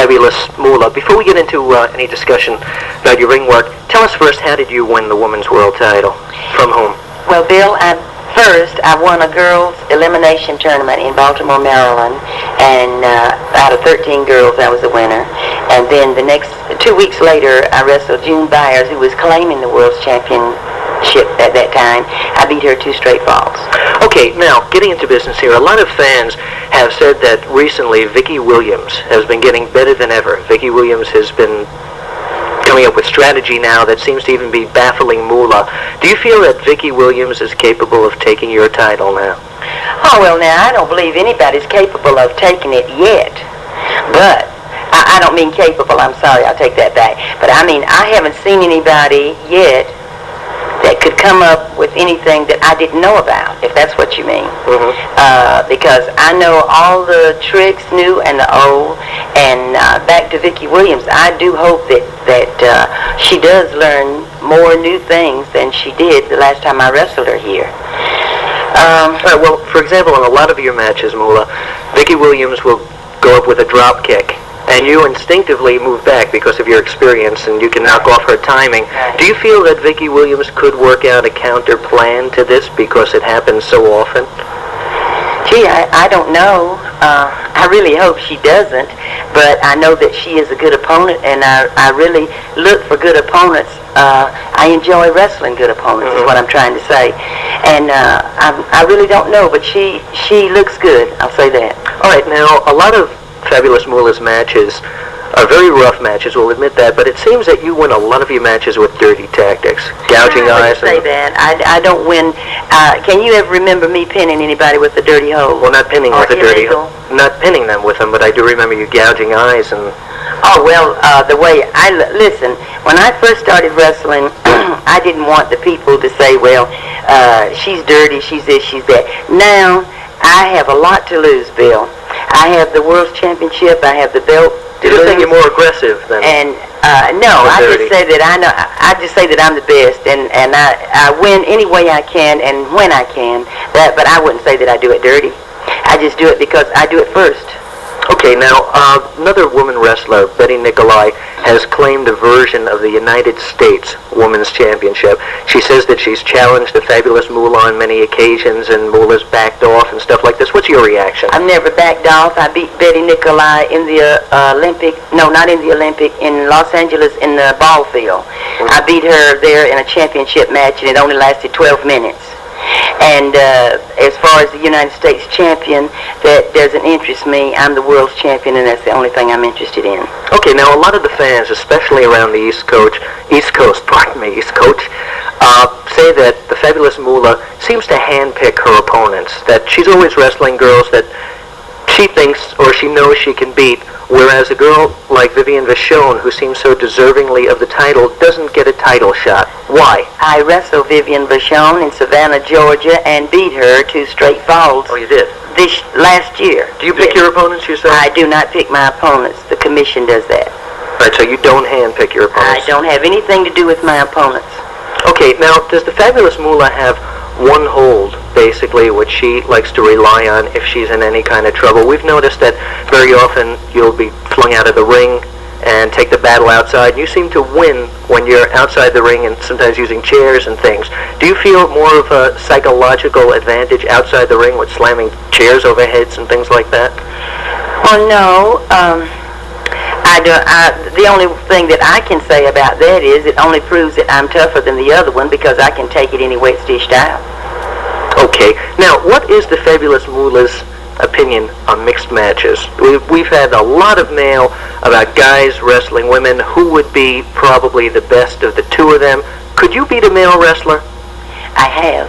Fabulous Moolah. Before we get into any discussion about your ring work, tell us first, how did you win the women's world title? From whom? Well, Bill, first I won a girls' elimination tournament in Baltimore, Maryland, and out of 13 girls, I was the winner. And then the next 2 weeks later, I wrestled June Byers, who was claiming the world's championship at that time. I beat her 2 straight falls. Okay, now, getting into business here, a lot of fans have said that recently Vicki Williams has been getting better than ever. Vicki Williams has been coming up with strategy now that seems to even be baffling Moolah. Do you feel that Vicki Williams is capable of taking your title now? Oh, well, now, I don't believe anybody's capable of taking it yet. But I don't mean capable, I'm sorry, I'll take that back. But I mean, I haven't seen anybody yet that could come up with anything that I didn't know about, if that's what you mean. Mm-hmm. Because I know all the tricks, new and the old. And back to Vicki Williams, I do hope that she does learn more new things than she did the last time I wrestled her here. Well, for example, in a lot of your matches, Moolah, Vicki Williams will go up with a drop kick, and you instinctively move back because of your experience, and you can knock off her timing. Right. Do you feel that Vicki Williams could work out a counter plan to this because it happens so often? Gee, I don't know. I really hope she doesn't, but I know that she is a good opponent, and I really look for good opponents. I enjoy wrestling good opponents, is what I'm trying to say. And I really don't know, but she looks good, I'll say that. All right, now, a lot of Fabulous Moolah's matches are very rough matches, we'll admit that, but it seems that you win a lot of your matches with dirty tactics, gouging eyes. I wouldn't say that. I don't win. Can you ever remember me pinning anybody with a dirty hole? Well, not pinning with a dirty hole. Not pinning them with them, but I do remember you gouging eyes and... Oh, well, the way listen, when I first started wrestling, I didn't want the people to say, well, she's dirty, she's this, she's that. Now, I have a lot to lose, Bill. I have the World's Championship, I have the belt. You just think you're more aggressive than... And no, I just say that I just say that I'm the best, and I win any way I can and when I can. But I wouldn't say that I do it dirty. I just do it because I do it first. Okay, now, another woman wrestler, Betty Nicolai, has claimed a version of the United States Women's Championship. She says that she's challenged the Fabulous Moolah on many occasions, and Moolah's backed off and stuff like this. What's your reaction? I've never backed off. I beat Betty Nicolai in the in Los Angeles in the ball field. Mm-hmm. I beat her there in a championship match, and it only lasted 12 minutes. And as far as the United States champion, that doesn't interest me. I'm the world's champion, and that's the only thing I'm interested in. Okay, now a lot of the fans, especially around the East Coast, say that the Fabulous Moolah seems to handpick her opponents, that she's always wrestling girls that she thinks or she knows she can beat, whereas a girl like Vivian Vachon, who seems so deservingly of the title, doesn't get a title shot. Why? I wrestled Vivian Vachon in Savannah, Georgia, and beat her 2 straight falls. Oh, you did? This last year. Do you pick your opponents yourself? I do not pick my opponents. The commission does that. Right, so you don't handpick your opponents? I don't have anything to do with my opponents. Okay, now, does the Fabulous Moolah have one hold, basically, which she likes to rely on if she's in any kind of trouble? We've noticed that very often you'll be flung out of the ring and take the battle outside. You seem to win when you're outside the ring and sometimes using chairs and things. Do you feel more of a psychological advantage outside the ring with slamming chairs over heads and things like that? Well, no. The only thing that I can say about that is it only proves that I'm tougher than the other one because I can take it any way it's dished out. Okay. Now, what is the Fabulous Moolah's opinion on mixed matches? We've had a lot of mail about guys wrestling women. Who would be probably the best of the two of them? Could you beat a male wrestler? I have.